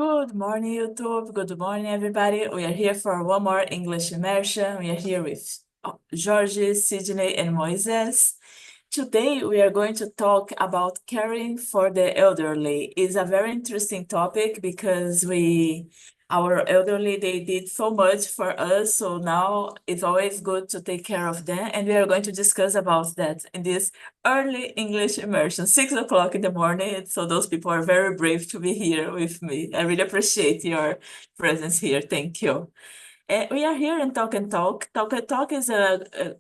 Good morning, YouTube. Good morning, everybody. We are here for one more English immersion. We are here with Georgie, Sydney, and Moises. Today, we are going to talk about caring for the elderly. It's a very interesting topic because our elderly, they did so much for us. So now it's always good to take care of them. And we are going to discuss about that in this early English immersion, 6 o'clock in the morning. So those people are very brave to be here with me. I really appreciate your presence here. Thank you. We are here in Talk and Talk. Talk and Talk is a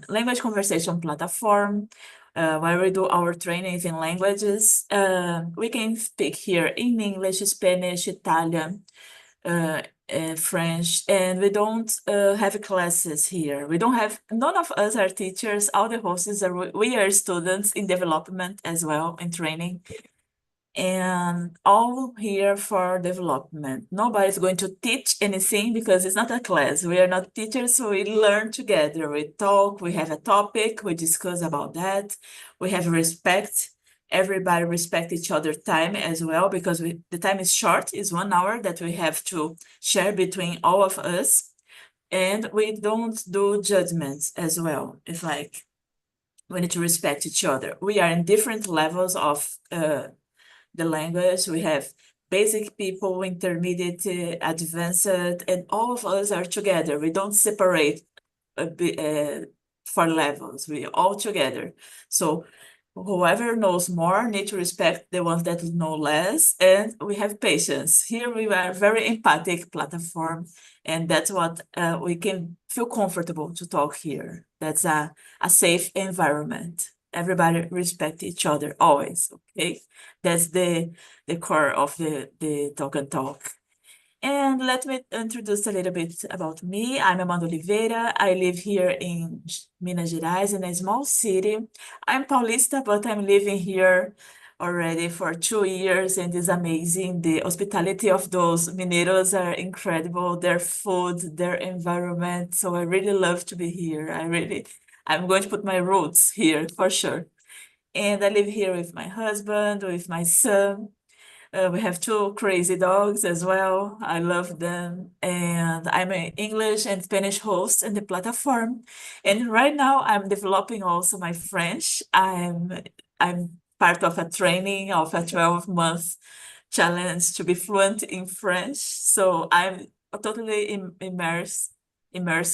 language conversation platform where we do our trainings in languages. We can speak here in English, Spanish, Italian, French, and we don't have classes here. None of us are teachers. All the hosts we are students in development as well, in training, and all here for development. Nobody's going to teach anything because it's not a class. We are not teachers, so we learn together. We talk, we have a topic, we discuss about that. We have respect. Everybody respect each other's time as well because the time is short, it's 1 hour that we have to share between all of us. And we don't do judgments as well. It's like we need to respect each other. We are in different levels of the language. We have basic people, intermediate, advanced, and all of us are together. We don't separate for levels. We all together. So whoever knows more need to respect the ones that know less, and we have patience. Here we are very empathic platform, and that's what we can feel comfortable to talk here. That's a safe environment. Everybody respect each other always, okay? That's the core of the Talk and Talk. And let me introduce a little bit about me. I'm Amanda Oliveira. I live here in Minas Gerais, in a small city. I'm Paulista, but I'm living here already for 2 years, and it's amazing. The hospitality of those Mineiros are incredible, their food, their environment. So I really love to be here. I'm going to put my roots here for sure. And I live here with my husband, with my son. We have two crazy dogs as well. I love them. And I'm an English and Spanish host in the platform. And right now I'm developing also my French. I'm part of a training of a 12-month challenge to be fluent in French. So I'm totally immersed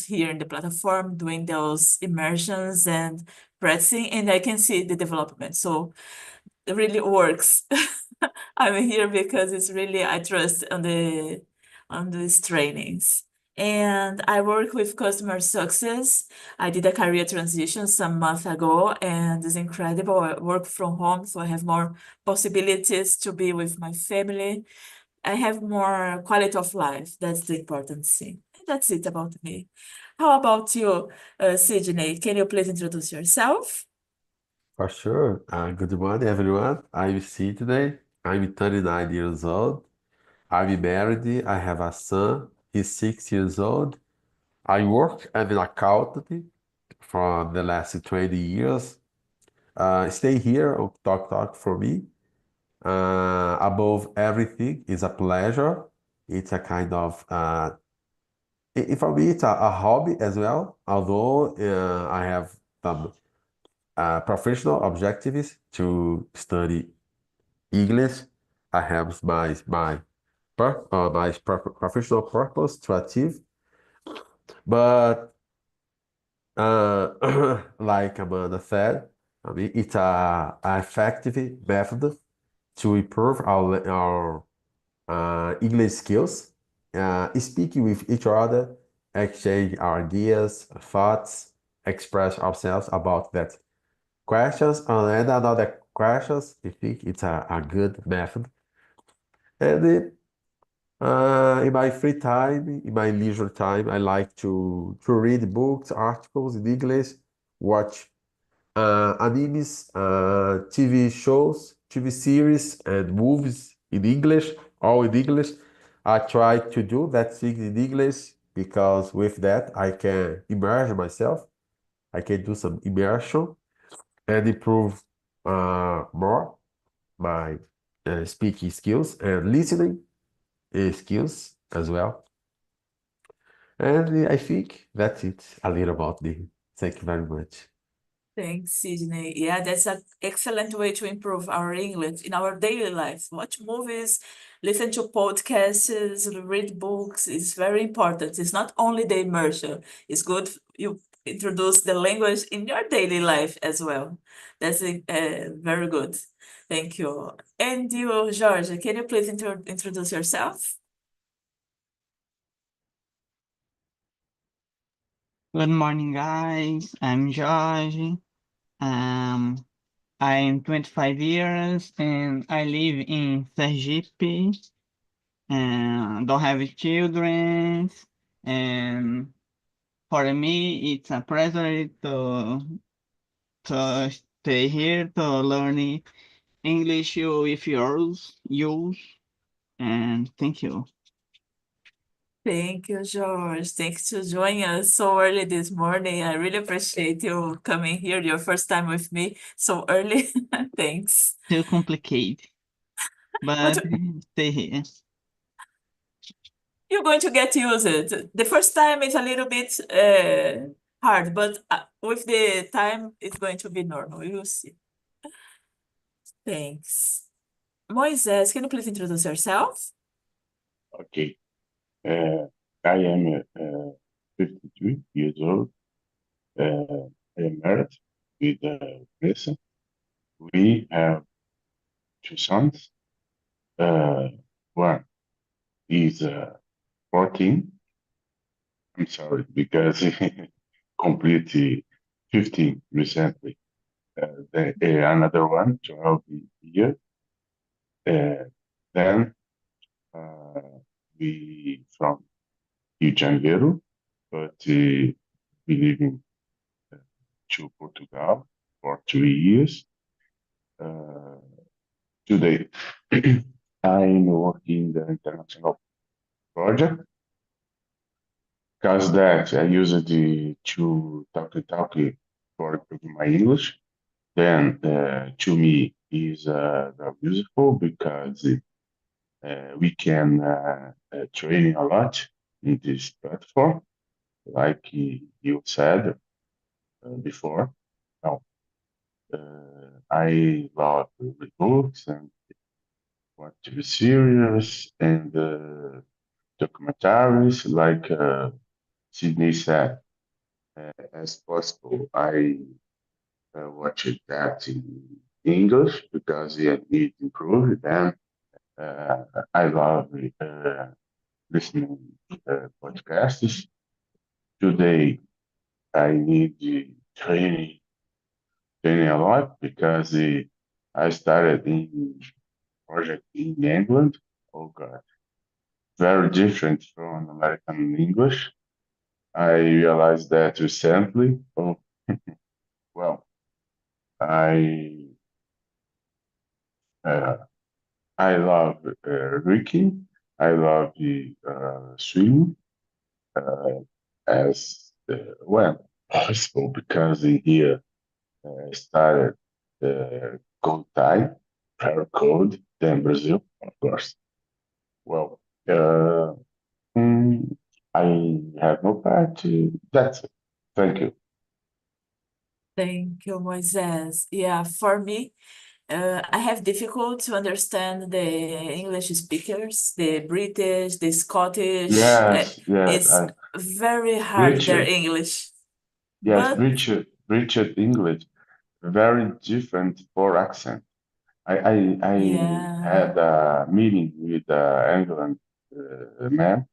here in the platform, doing those immersions and practicing, and I can see the development. So it really works. I'm here because it's really I trust on these trainings. And I work with customer success. I did a career transition some months ago, and it's incredible. I work from home, so I have more possibilities to be with my family. I have more quality of life. That's the important thing. That's it about me. How about you, Sydney? Can you please introduce yourself? For sure. Good morning, everyone. I'm Sydney. I'm 39 years old. I'm married. I have a son. He's 6 years old. I work as an accountant for the last 20 years. Stay here on Talk Talk for me. Above everything, is a pleasure. It's a kind of, for me, it's a hobby as well, although I have some professional objectives to study English. I have my professional purpose to achieve, but like Amanda said, I mean it's a effective method to improve our English skills, speaking with each other, exchange our ideas, thoughts, express ourselves about that questions, and another questions. I think it's a good method. And in my free time, in my leisure time, I like to read books, articles in English, watch animes, TV shows, TV series, and movies in English, all in English. I try to do that thing in English because with that I can immerse myself. I can do some immersion and improve more my speaking skills and listening skills as well. And I think that's it, a little about me. Thank you very much. Thanks, Sydney. Yeah, that's an excellent way to improve our English in our daily life. Watch movies, listen to podcasts, read books is very important. It's not only the immersion. It's good you introduce the language in your daily life as well. That's very good. Thank you. And you, George, can you please introduce yourself? Good morning, guys. I'm Jorge. Um, I'm 25 years and I live in Sergipe and don't have children. And for me, it's a pleasure to stay here to learn English with you. And thank you. Thank you, George. Thanks for joining us so early this morning. I really appreciate you coming here, your first time with me so early. Thanks. Too complicated, But but stay here. you're going to get used it. The first time is a little bit hard, but with the time, it's going to be normal. You'll see. Thanks. Moises, can you please introduce yourself? Okay. I am 52 years old. I am married with Vanessa. We have two sons. One is 14. I'm sorry, because he completed 15 recently. Another one, 12 years. Then we from Rio de Janeiro, but we live in to Portugal for 2 years. Today, I'm working the international project because that I use it to talk for improving my English. Then to me is very useful because we can train a lot in this platform, like you said before. Now, I love read books and watch TV series and documentaries, like Sydney said. As possible, I watch that in English because I need to improve it. And I love listening podcasts. Today, I need training a lot because I started in project in England. Oh God, very different from American English. I realized that recently. Oh, well, I uh, I love reading. I love the swimming as well possible because in here I started cold time, very cold than Brazil, of course. Well, mm, I have no part. That's it. Thank you. Thank you, Moises. Yeah, for me, I have difficult to understand the English speakers, the British, the Scottish. Yes. It's very hard, their Richard, English. yes, But Richard English, very different for accent. I yeah, had a meeting with England man.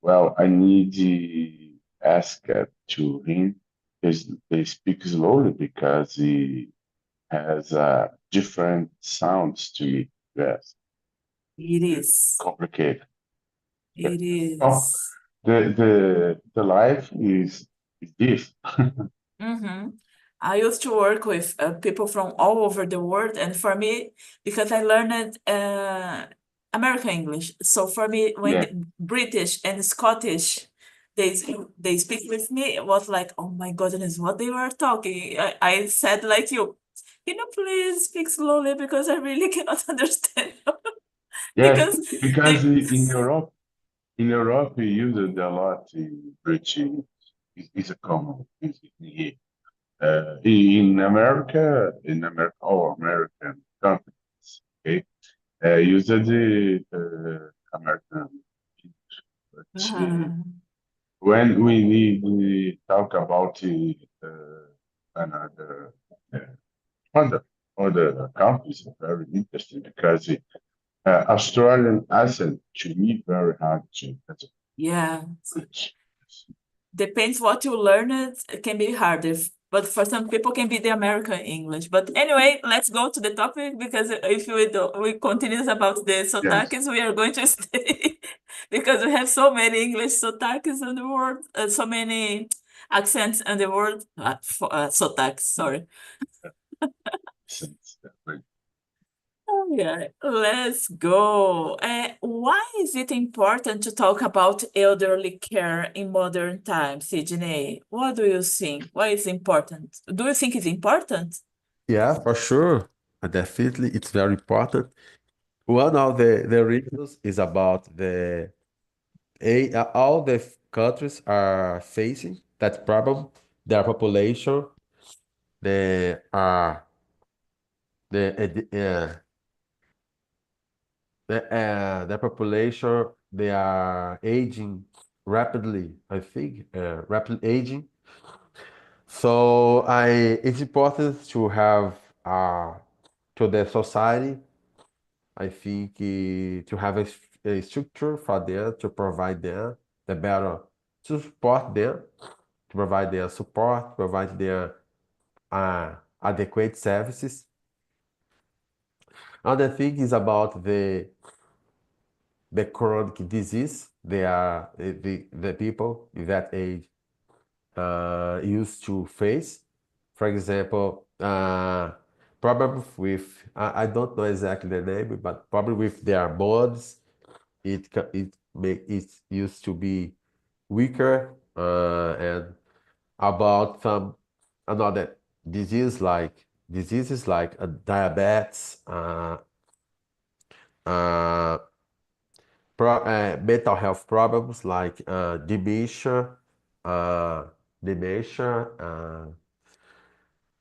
Well, I need to ask to him. They speak slowly because he has different sounds to me. Yes, it it's is. complicated. It Oh, is. the life is this. Mm-hmm. I used to work with people from all over the world, and for me, because I learned American English, so for me, when Yeah, the British and Scottish they speak with me, it was like, oh my goodness, what they were talking. I said like you, Can you please speak slowly because I really cannot understand Yes, because because they in Europe, we use it a lot in British. Is a common is here. In America, or American companies, okay, use the American English. But uh, when we need to talk about another uh, other countries, are very interesting because Australian accent to me very hard to that's a yeah, bridge. depends what you learn, it can be harder. But for some people can be the American English. But anyway, let's go to the topic because if we continue about the Yes, sotaques, we are going to stay because we have so many English sotaques in the world, so many accents in the world. Sotaques, sorry. sense that way. Oh, yeah, let's go. Why is it important to talk about elderly care in modern times, Sydney? What do you think? Why is important? Do you think it's important? Yeah, for sure. Definitely, it's very important. One of the reasons is about all the countries are facing that problem. Their population, the the ed- the population, they are aging rapidly. I think rapid aging. So it's important to have to the society. I think to have a structure for them to provide them the better to support them, to provide their support, provide their adequate services. Another thing is about the chronic disease. They are the people in that age used to face. For example, probably with I don't know exactly the name, but probably with their bones, it used to be weaker and about some another diseases like diabetes, uh, mental health problems like uh, dementia,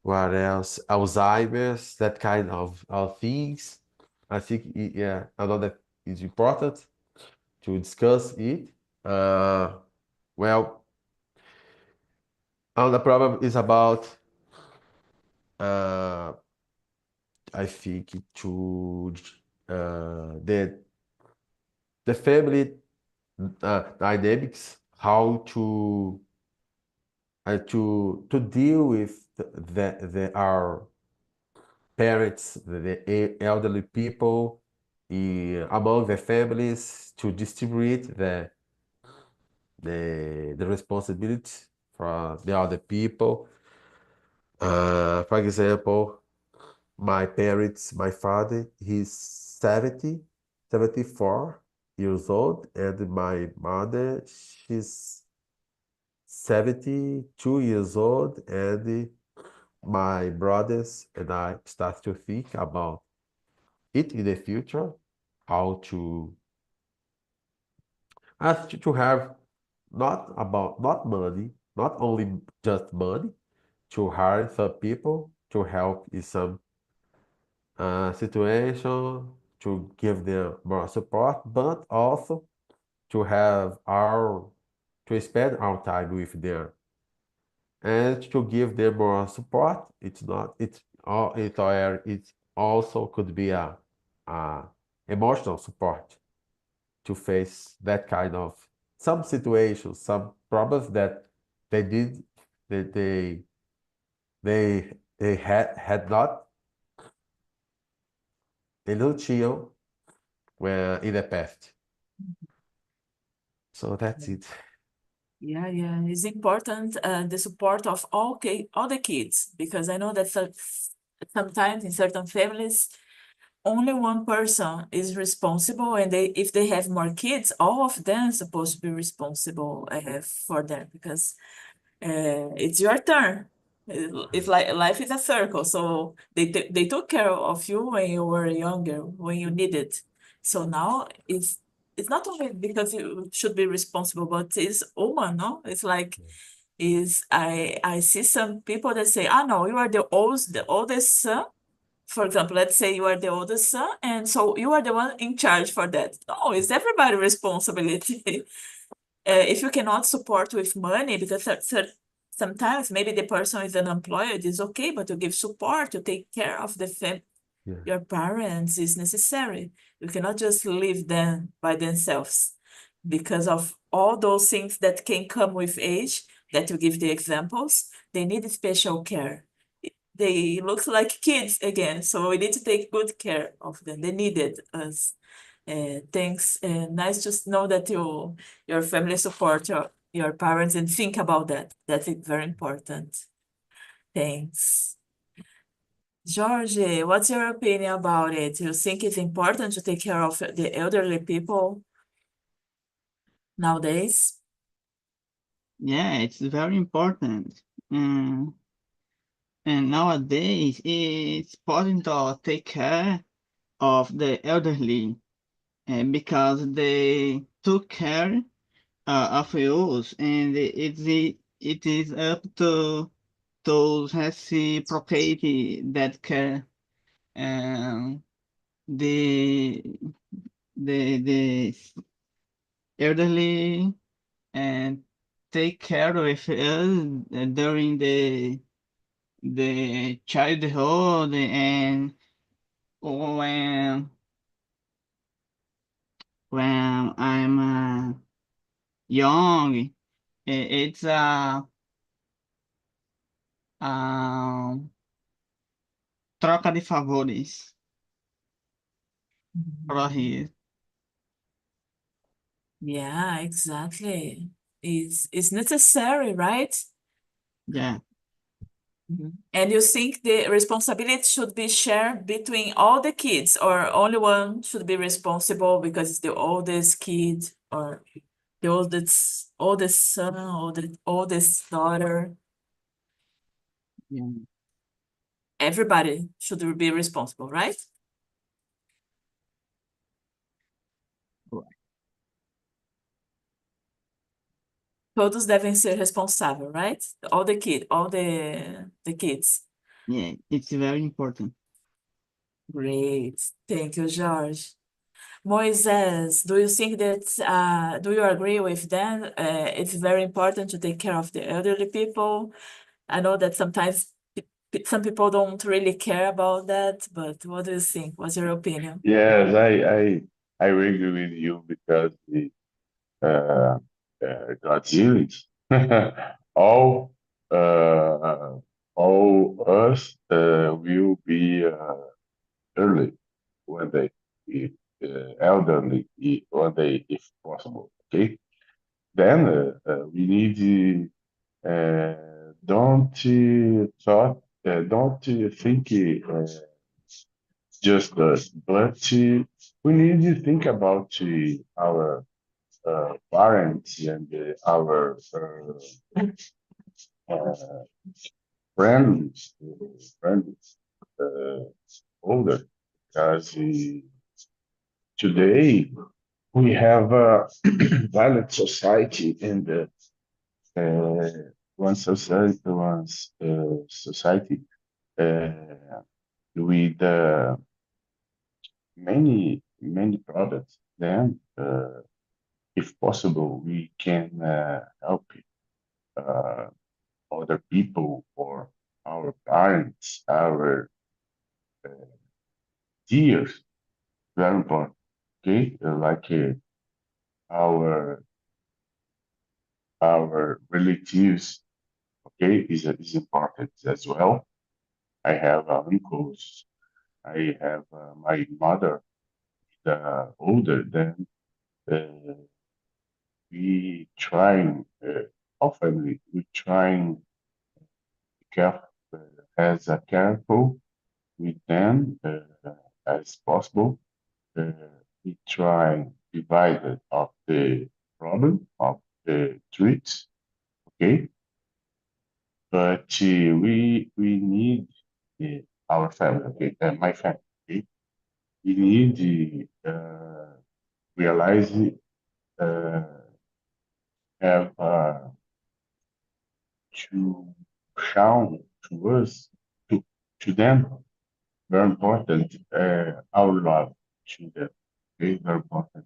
what else? Alzheimer's, that kind of things. I think yeah, another is important to discuss it. Uh, well, another problem is about uh, I think to the family dynamics, how to deal with our parents, the elderly people among the families to distribute the responsibility for the other people. For example, my parents, my father, he's 74 years old, and my mother, she's 72 years old, and my brothers and I start to think about it in the future, how to ask to have not money, not only just money, to hire some people to help in some situation, to give them more support, but also to have to spend our time with them and to give them more support. It's not it's all it also could be a emotional support to face that kind of some situations, some problems that they did that they had not they don't tinham when in the past. So that's it. Yeah, yeah, it's important the support of all the kids because I know that sometimes in certain families only one person is responsible, and if they have more kids, all of them supposed to be responsible for them because it's your turn. It's like life is a circle. So they took care of you when you were younger, when you needed. So now it's not only because you should be responsible, but it's human, no? It's like is I see some people that say, "Ah, no, you are the oldest son." For example, let's say you are the oldest son, and so you are the one in charge for that. No, it's everybody's responsibility. If you cannot support with money, because sometimes maybe the person is unemployed, it's okay, but to give support, to take care of Yeah. your parents is necessary. You cannot just leave them by themselves because of all those things that can come with age, that you give the examples, they need special care. They look like kids again, so we need to take good care of them. They needed us. Thanks. Nice to know that your family support your parents and think about that. That's very important. Thanks. Jorge, what's your opinion about it? You think it's important to take care of the elderly people nowadays? Yeah, it's very important. Mm, and nowadays, it's important to take care of the elderly because they took care of us, and it is up to those reciprocity that care. Um, the the elderly and take care of us during the childhood and when when I'm young. It's um troca de favores para here. Yeah, exactly. It's necessary, right? Yeah, And you think the responsibility should be shared between all the kids, or only one should be responsible because it's the oldest kid, or the oldest son, or the oldest daughter? yeah, Everybody should be responsible, right? right. Todos devem ser responsável, right? All the kids. Yeah, it's very important. Great. Thank you, George. Moises, do you think that, do you agree with them? It's very important to take care of the elderly people. I know that sometimes some people don't really care about that, but what do you think? What's your opinion? Yes, I agree with you because uh, Godzilla, all uh, all us will be early one day, if, elderly one day if possible. Okay, then we need don't thought don't think just us, but we need to think about our parents and our uh, friends uh, older, because today we have a violent society in the one society uh, with many products. Then, if possible, we can help uh, other people or our parents, our dears, very important. Okay, like our our relatives. Okay, is important as well. I have uncles. I have my mother, older than uh, we trying often we trying careful as careful with them as possible. Uh, we try divided of the problem of the treats. Okay, but we need our family, okay, my family, okay? We need realize uh, have to show to us to them very important our love to them. Okay, very important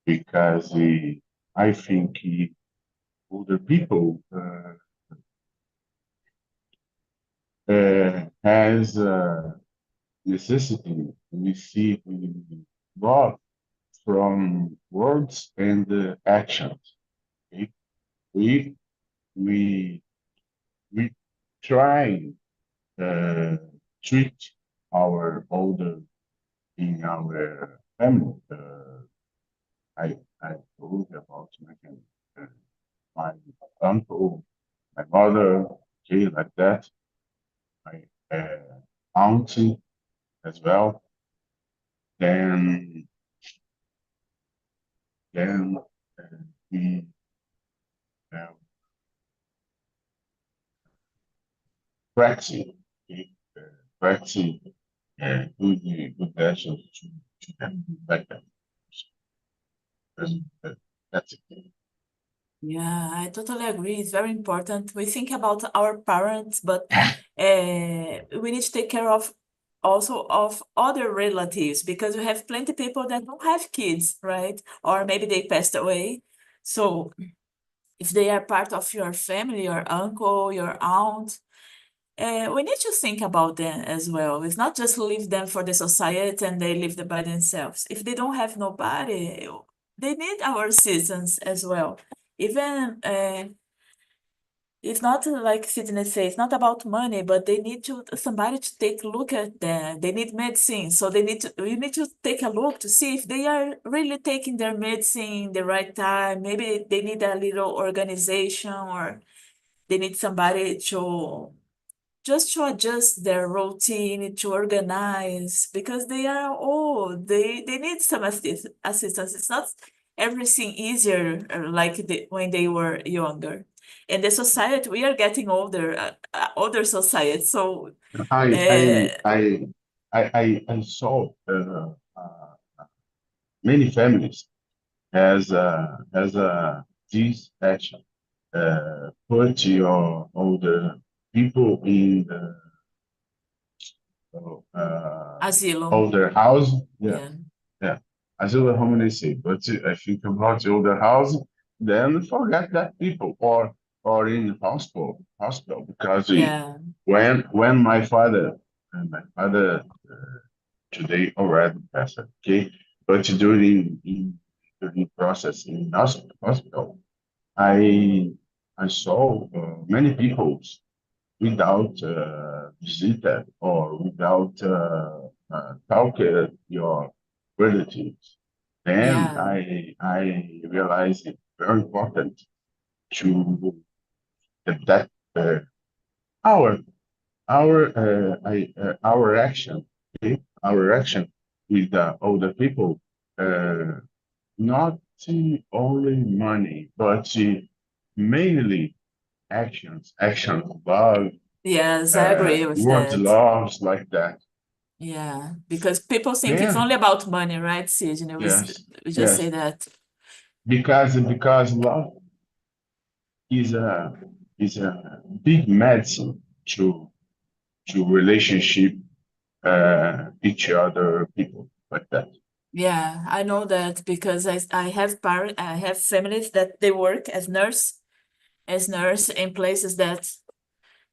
because I think older people has necessity to receive love from words and actions. Okay? We we we try uh, treat our older in our family. I told you about my uncle, my mother, okay, like that. My auntie as well. Then then we have practicing, okay, practicing good actions to them like that. That's, that's it. Yeah, I totally agree. It's very important. We think about our parents, but we need to take care of also of other relatives because we have plenty people that don't have kids, right? Or maybe they passed away. So if they are part of your family, your uncle, your aunt, we need to think about them as well. It's not just leave them for the society and they live by themselves. If they don't have nobody, they need our assistance as well. Even it's not like Sydney says, it's not about money, but they need to somebody to take a look at them. They need medicine, so we need to take a look to see if they are really taking their medicine the right time. Maybe they need a little organization or they need somebody to just to adjust their routine, to organize, because they are old. They need some assistance. It's not everything easier like when they were younger. In the society, we are getting older, older society. So, I uh, I I I saw many families has this action. Put your older people in the uh, asylum, older house. Yeah, yeah, yeah. As a home they say, but I think about the older house, then forget that people or in hospital because yeah, when my father today already passed, okay, but during process in hospital, I I saw many people without visitor or without talk your relatives. Then yeah, I realized it's very important to that our our action, okay? Our action with the older people, uh, not only money, but mainly actions, love, yes, I agree with words, that. loves like that. Yeah, because people think it's only Then about money, right, Sydney? yes, We just say yes, that. because love is a big medicine to relationship each other people like that. Yeah, I know that because I have families that they work as nurse in places that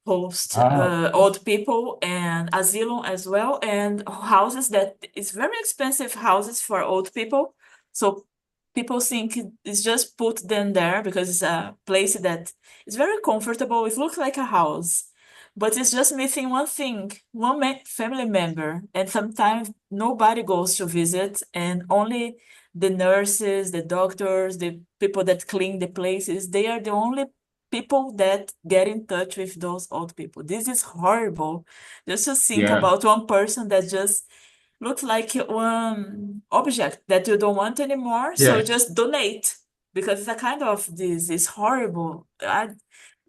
host Ah, old people and asylum as well, and houses that it's very expensive houses for old people. So people think it's just put them there because it's a place that is very comfortable. It looks like a house, but it's just missing one thing, family member, and sometimes nobody goes to visit, and only the nurses, the doctors, the people that clean the places, they are the only people that get in touch with those old people. This is horrible. Just to think yeah, about one person that just looks like one object that you don't want anymore, so yes, just donate because it's a kind of this is horrible.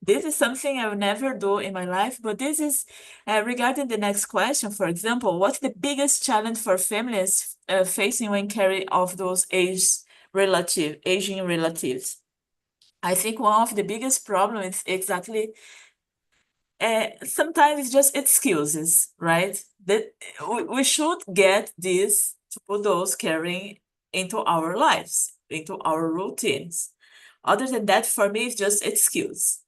This is something I will never do in my life, but this is regarding the next question, for example, what's the biggest challenge for families facing when caring of those aging relatives? I think one of the biggest problems is exactly sometimes it's just excuses, right? That we should get this to put those caring into our lives, into our routines. Other than that, for me, it's just excuse.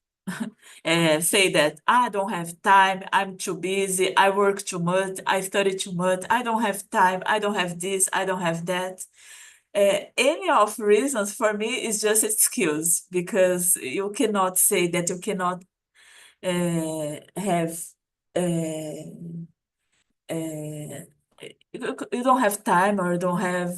Say that I don't have time, I'm too busy, I work too much, I study too much, I don't have time, I don't have this, I don't have that. Any of reasons for me is just excuse because you cannot say that you cannot have uh, you don't have time or you don't have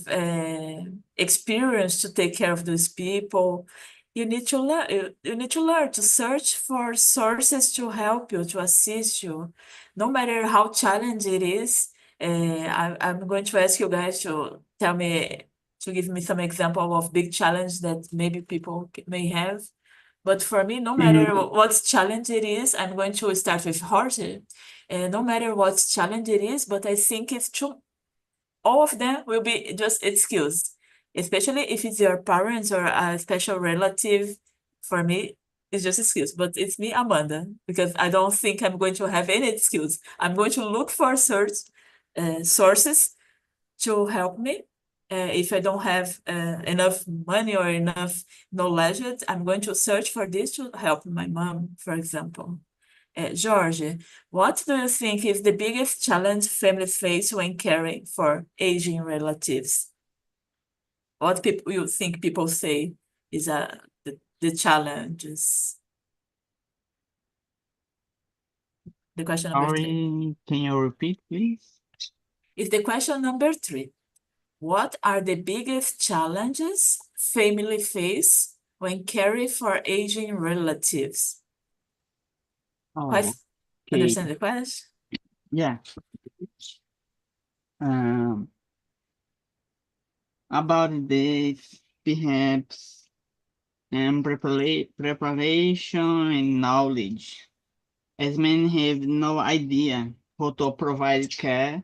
experience to take care of those people. You need to learn. You need to learn to search for sources to help you, to assist you, no matter how challenging it is. I'm going to ask you guys to tell me to give me some example of big challenge that maybe people may have. But for me, no matter what challenge it is, I'm going to start with horses. No matter what challenge it is, but I think it's true. All of them will be just excuse, especially if it's your parents or a special relative. For me, it's just excuse, but it's me, Amanda, because I don't think I'm going to have any excuse. I'm going to look for sources to help me. If I don't have enough money or enough knowledge, I'm going to search for this to help my mom, for example. Jorge, what do you think is the biggest challenge families face when caring for aging relatives? What people you think people say is the challenges? The question number 3. Sorry, can you repeat, please? It's the question number 3. What are the biggest challenges family face when caring for aging relatives? Quite Oh, okay. understand the question? Yeah. Um, about this, perhaps, preparation and knowledge, as many have no idea how to provide care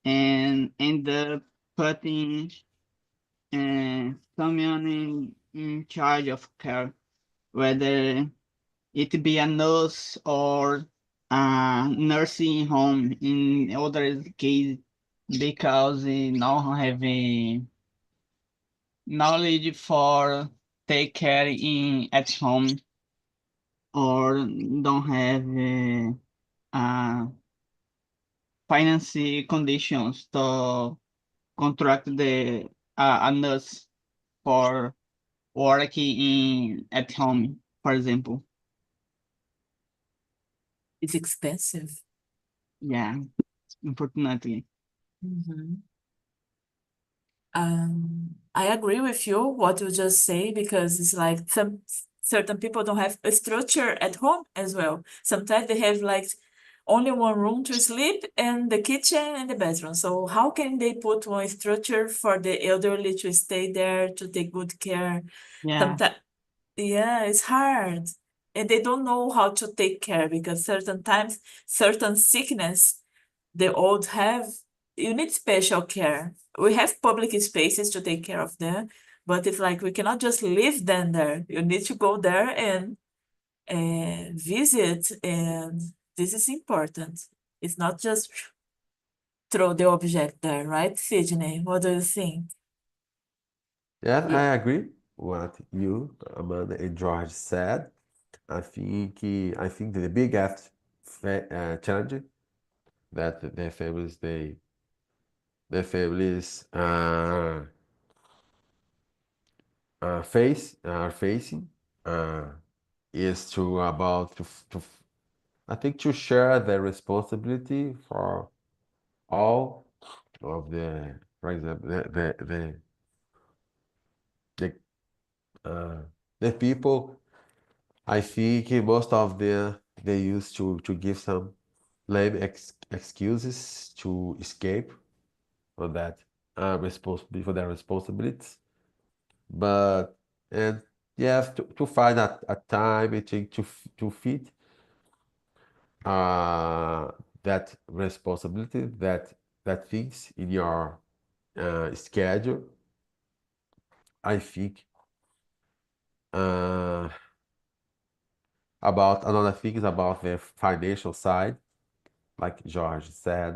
and end up putting someone in charge of care, whether it be a nurse or a nursing home in other case, because they don't have a knowledge for take care in at home, or don't have financial conditions to contract a nurse for working in at home, for example. It's expensive. Yeah, unfortunately. I agree with you what you just say because it's like some certain people don't have a structure at home as well. Sometimes they have like only one room to sleep and the kitchen and the bathroom. So how can they put one structure for the elderly to stay there to take good care? Yeah, Sometimes, yeah, it's hard. And they don't know how to take care because certain times, certain sickness the old have, you need special care. We have public spaces to take care of them, but it's like we cannot just leave them there. You need to go there and visit, and this is important. It's not just throw the object there, right, Sydney? What do you think? Yes, I agree what you, Amanda, and George said. I think that the biggest challenge that their families are facing is I think to share the responsibility for all of for example, the, the people. I think most of them they used to give some lame excuses to escape for that responsibility for their responsibilities. But and you have to find a time to fit that responsibility, that things in your schedule. I think about another thing is about the financial side, like George said,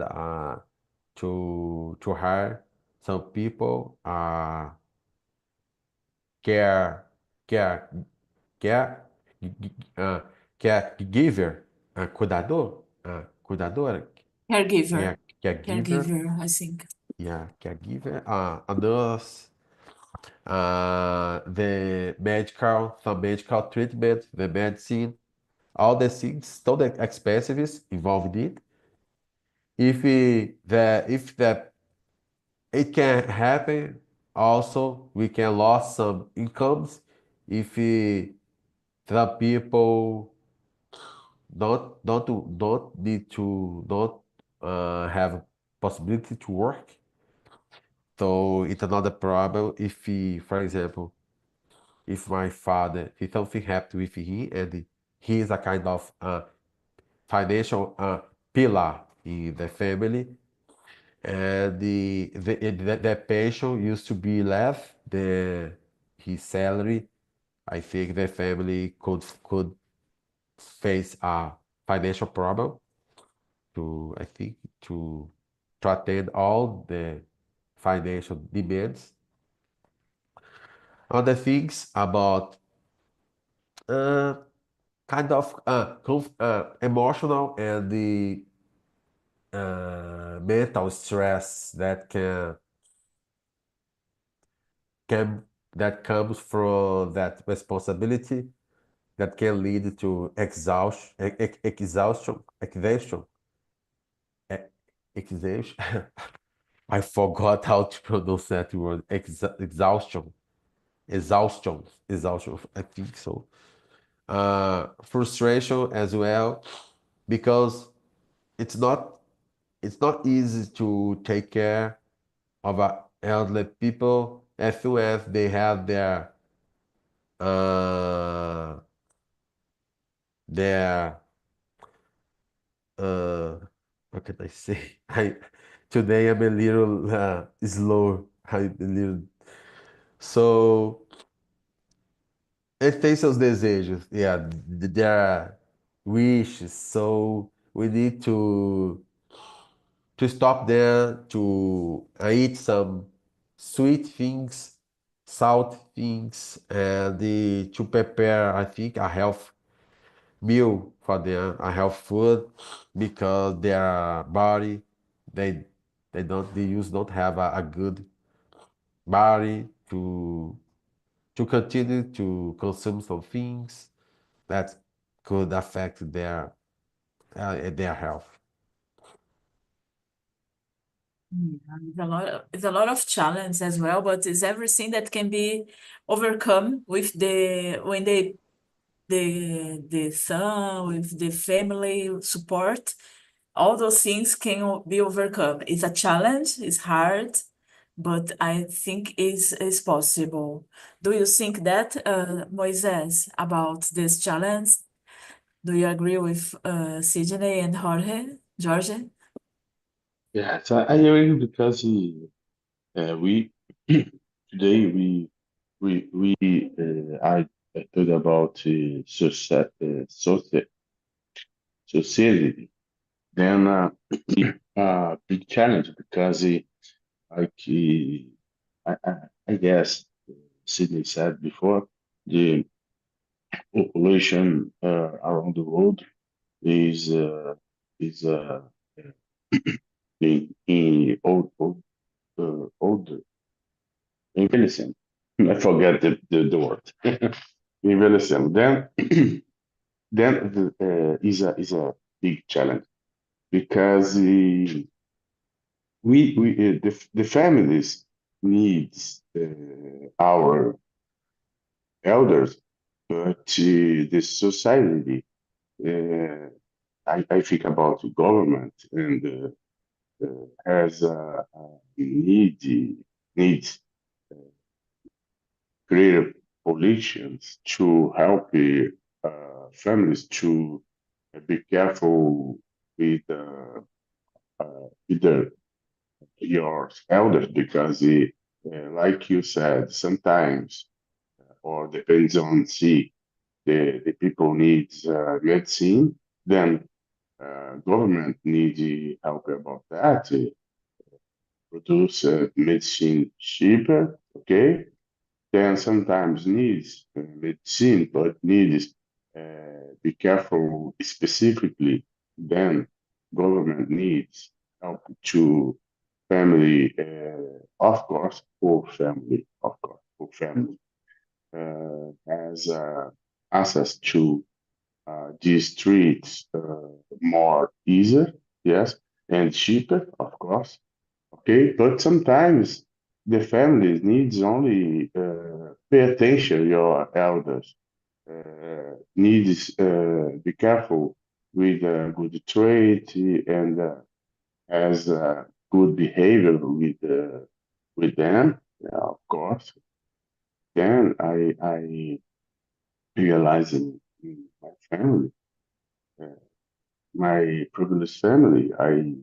to hire some people, care, care, care, caregiver, cuidadora, Caregiver. caregiver, Caregiver, I think. yeah, caregiver, a nurse, some medical treatment, the medicine, all the things, all the expenses involved in it. If it can happen, also we can lose some incomes if the people don't need to don't have possibility to work. So it's another problem if for example, if my father, if something happened with him and he is a kind of financial pillar in the family, and the pension used to be left his salary. I think the family could face a financial problem to I think to attend all the financial demands. Other things about uh, kind of emotional and the mental stress can that comes from that responsibility that can lead to e- exhaustion. I forgot how to pronounce that word. Exhaustion. I think so. Frustration as well, because it's not it's not easy to take care of elderly people as soon as they have uh, their uh, what can I say? Today I'm a little slow. I'm a little so ele tem seus desejos, yeah, their wishes. So we need to stop there to eat some sweet things, salt things, and to prepare, I think, a health meal for them, a health food, because their body, they don't have a good body to continue to consume some things that could affect their health. It's a lot of challenge as well, but it's everything that can be overcome with when the son, with the family support. All those things can be overcome. It's a challenge, it's hard, but I think is possible. Do you think that, Moises, about this challenge? Do you agree with Sidney and Jorge? George? Yes, I agree because we today I thought about society. Then a big challenge because like I guess Sydney said before, the population around the world is in old envelhecing. I forget the word. Envelhecing. Then is a big challenge because the families needs our elders, but the society. Uh, I think about the government and has needs greater politicians to help families to be careful with either your elders because, like you said, sometimes or depends on see the people needs medicine, then government needs help about that. Produce medicine cheaper, okay? Then sometimes needs medicine, but needs be careful specifically. Then government needs help to family, of course, poor family, of course, poor family has access to these streets more easier, yes, and cheaper, of course. Okay, but sometimes the family needs only pay attention your elders. Needs be careful with good trait and has good behavior with them. Yeah, of course. Then I realize in my family, uh, my previous family, I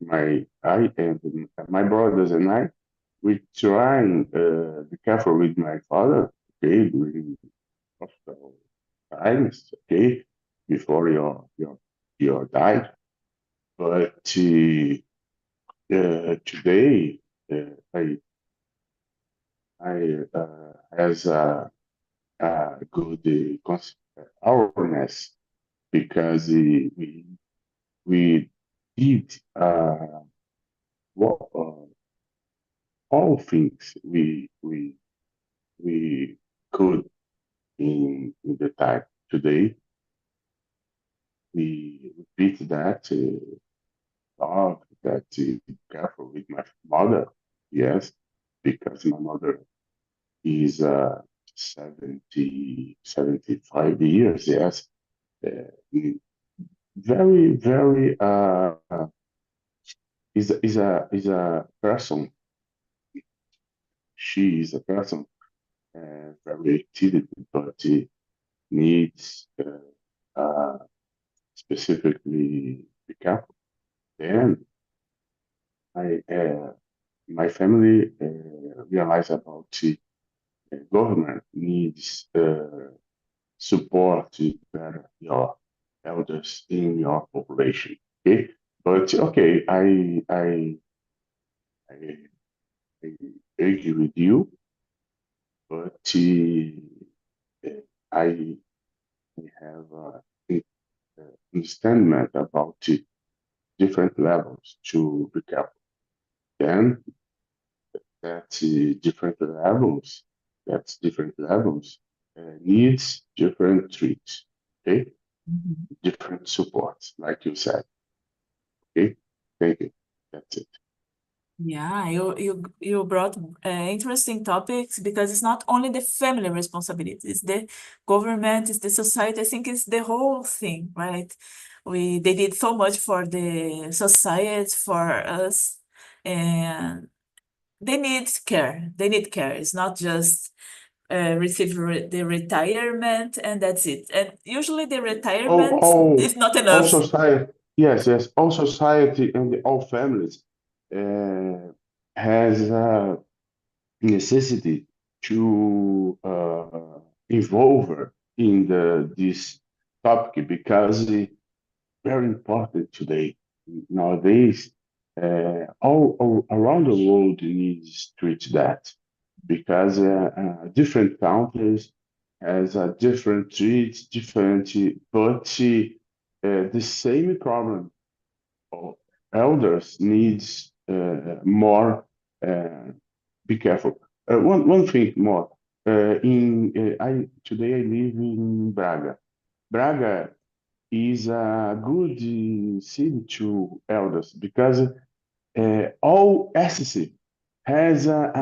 and my brothers and I, we try and be careful with my father, okay, during hospital times, okay, before your died. But today, I has a good awareness because we did what all things we could in the time. Today we repeat that love that be careful with my mother. Yes, because my mother is 75 years. Yes, uh, very very is a person. She is a person very active, but needs specifically be careful. Then I my family realize about government needs support to better your elders in your population. Okay, but okay, I, I agree with you, but I have understanding about different levels to be careful. Then that different levels needs different treats. Okay, Mhm. different supports, like you said. Okay, thank you. That's it. Yeah, you brought interesting topics because it's not only the family responsibility, it's the government, it's the society. I think it's the whole thing, right? They did so much for the society, for us, and they need care. They need care. It's not just receive the retirement and that's it. And usually the All, retirement is all, not all enough. society, yes, yes, all society and all families has a necessity to involve in this topic because it's very important today. Nowadays, all around the world needs to reach that because different countries has a different treats, different, but the same problem. Of elders needs more. Uh, be careful. One thing more. In I today I live in Braga. Braga is a good city to elders because all SC has in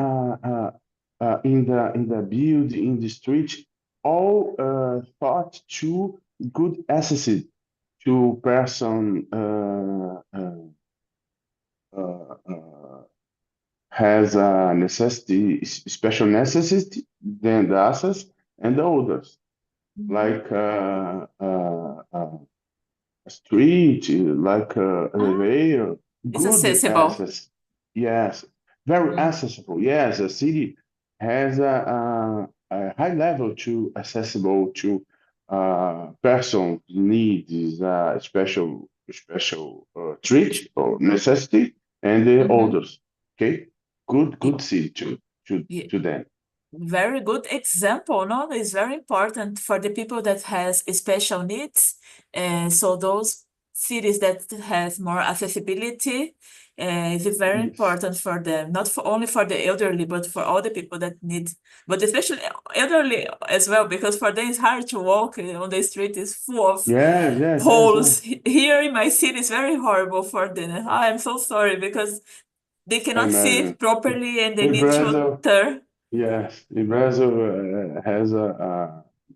the build in the street all thought to good access to person uh, uh, has a necessity, special necessity than the access and the others, like a street, like elevator, It's good accessible. access. Yes, very Mm. accessible. Yes, a city has a high level to accessible to person needs special treat or necessity and the Mhm. others. Okay, good Ye- city ye- to them. Very good example, no? It's very important for the people that has special needs. So those cities that has more accessibility, is very Yes. important for them, not for only for the elderly, but for all the people that need, but especially elderly as well, because for them it's hard to walk on the street, it's full of Yes. holes. Here in my city, it's very horrible for them. I'm so sorry because they I cannot see imagine. properly and they In need to Brazil, turn. yes, in Brazil has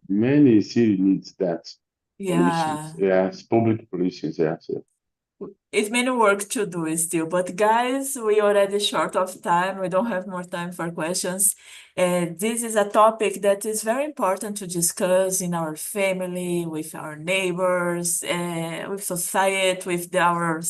many city needs that Yeah, pollutions. Yes, public pollutions. Yes, yes. it's many work to do still. But guys, we already short of time. We don't have more time for questions. This is a topic that is very important to discuss in our family, with our neighbors, with society, with our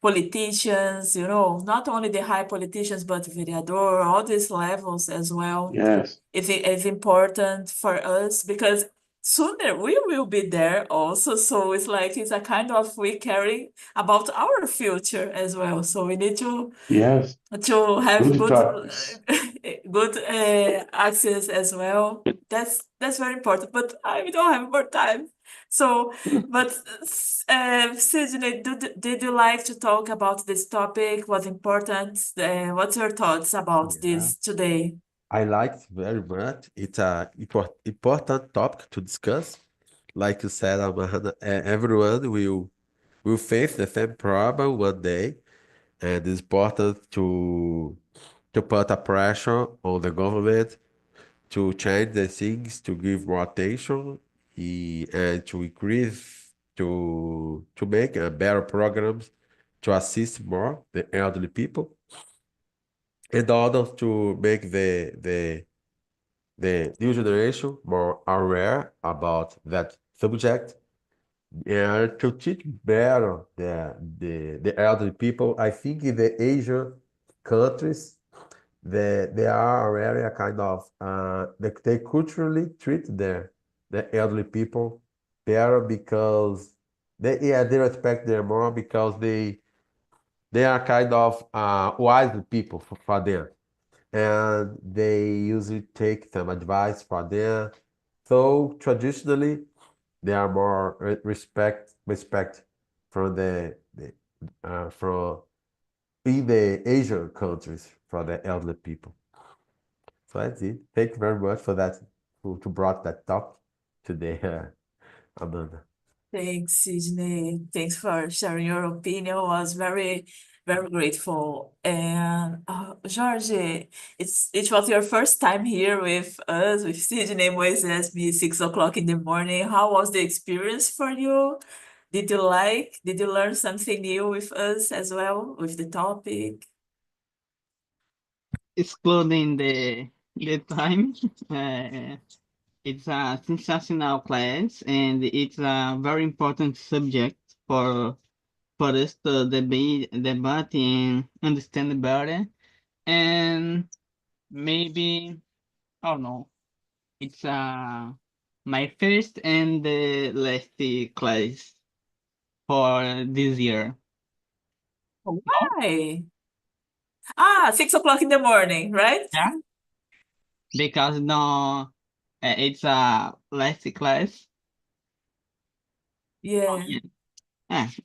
politicians, not only the high politicians, but vereador, all these levels as well. Yes, It's important for us because sooner we will be there also. So it's like it's a kind of we caring about our future as well. So we need yes. to have Good good topics. good access as well. That's very important. But we don't have more time. So, but Sydney, did you like to talk about this topic? Was important? What's your thoughts about Yeah, this today? I liked very much. It's a important topic to discuss. Like you said, Amanda, everyone will face the same problem one day, and it's important to put a pressure on the government to change the things, to give more attention, and to increase to make better programs to assist more the elderly people, in order to make the new generation more aware about that subject and to teach better the elderly people. I think in the Asian countries, they are already a kind of they culturally treat the elderly people better because they respect them more because they are kind of wise people for them, and they usually take some advice from them. So traditionally, they are more respect from from in the Asian countries for the elderly people. So that's it. Thank you very much for that to brought that talk today, Amanda. Thanks, Sydney. Thanks for sharing your opinion. Was very, very grateful. And Jorge, it was your first time here with us, with Sydney Moises, me 6 o'clock in the morning. How was the experience for you? Did you like? Did you learn something new with us as well, with the topic? Excluding the time, uh, it's a sensational class and it's a very important subject for us to debate and understand better. And maybe, I don't know, it's my first and the last class for this year. Why? 6 o'clock in the morning, right? Yeah, because no, it's a last class. Yeah.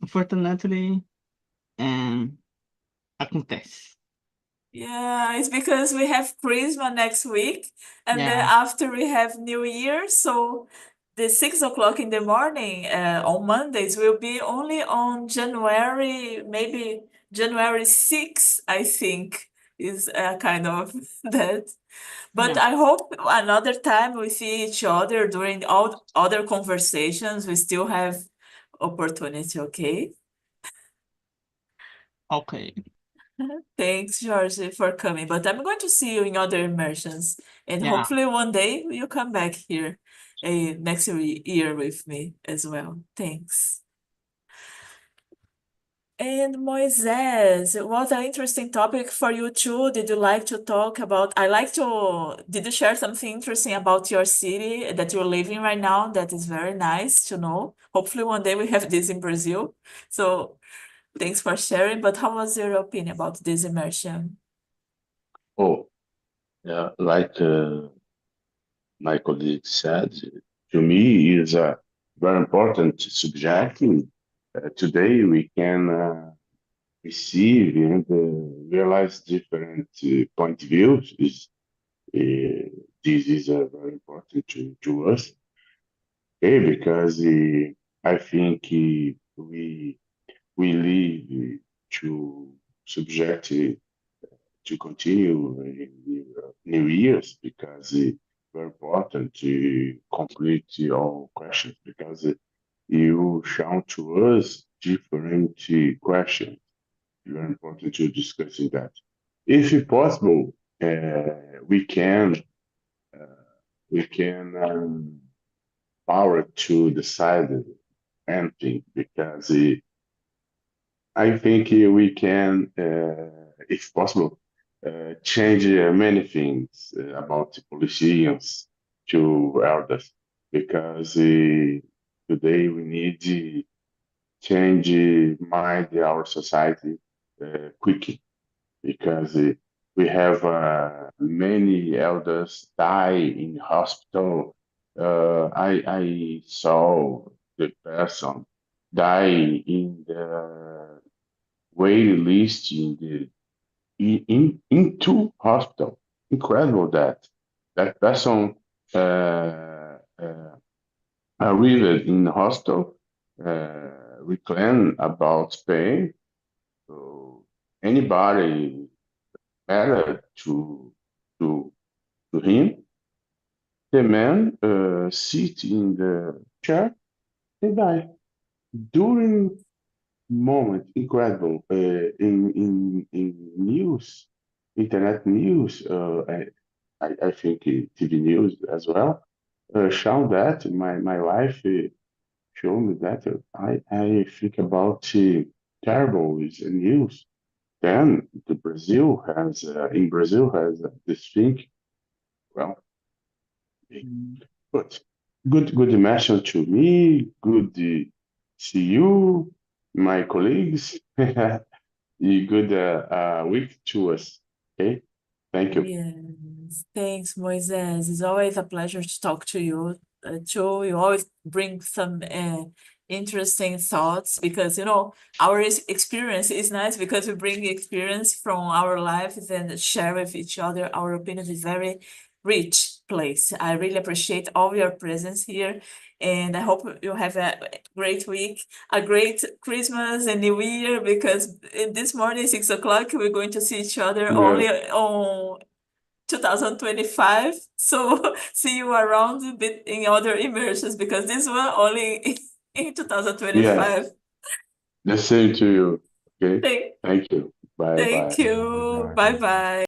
Unfortunately, um, acontece. Yeah, it's because we have Christmas next week, and then Yeah. after we have New Year, so the 6 o'clock in the morning on Mondays will be only on January, maybe January 6th, I think, is kind of that. But Yeah. I hope another time we see each other during all other conversations, we still have opportunity, okay? Okay. Thanks, George, for coming. But I'm going to see you in other immersions, and Yeah. hopefully one day you come back here next year with me as well. Thanks. And Moises, what an interesting topic for you too. Did you like to talk about? Did you share something interesting about your city that you're living right now? That is very nice to know. Hopefully one day we have this in Brazil. So thanks for sharing. But how was your opinion about this immersion? Oh, yeah, like my colleague said, to me is a very important subject. Today we can receive and realize different point of views. Uh, this is very important to us, okay? Because I think we live to subject to continue in the new years because it's very important to complete all questions because you show to us different questions. Very important to discussing that. If possible, we can power to decide anything because I think we can, if possible, change many things about politicians to elders because today we need to change mind our society quickly because we have many elders die in hospital. I saw the person die in the waiting list into hospital. Incredible that person arrived in the hospital, reclaim about Spain. So anybody matter to to him, the man sit in the chair and die during moment incredible in news, internet news. I think TV news as well. Show that my wife showed me that. I think about terrible is news. Then in Brazil has this thing. Well, good, good mention to me. Good see you, my colleagues. Good week to us. Okay, thank you. Yes, thanks, Moises. It's always a pleasure to talk to you too. You always bring some interesting thoughts because our experience is nice because we bring experience from our lives and share with each other. Our opinion is very rich place. I really appreciate all your presence here, and I hope you have a great week, a great Christmas and New Year because this morning, 6 o'clock, we're going to see each other Yeah, only on 2025. So see you around a bit in other immersions because this one only in yes, 2025. the same to you. Okay, Thank, thank you. Bye bye. thank you. Bye bye.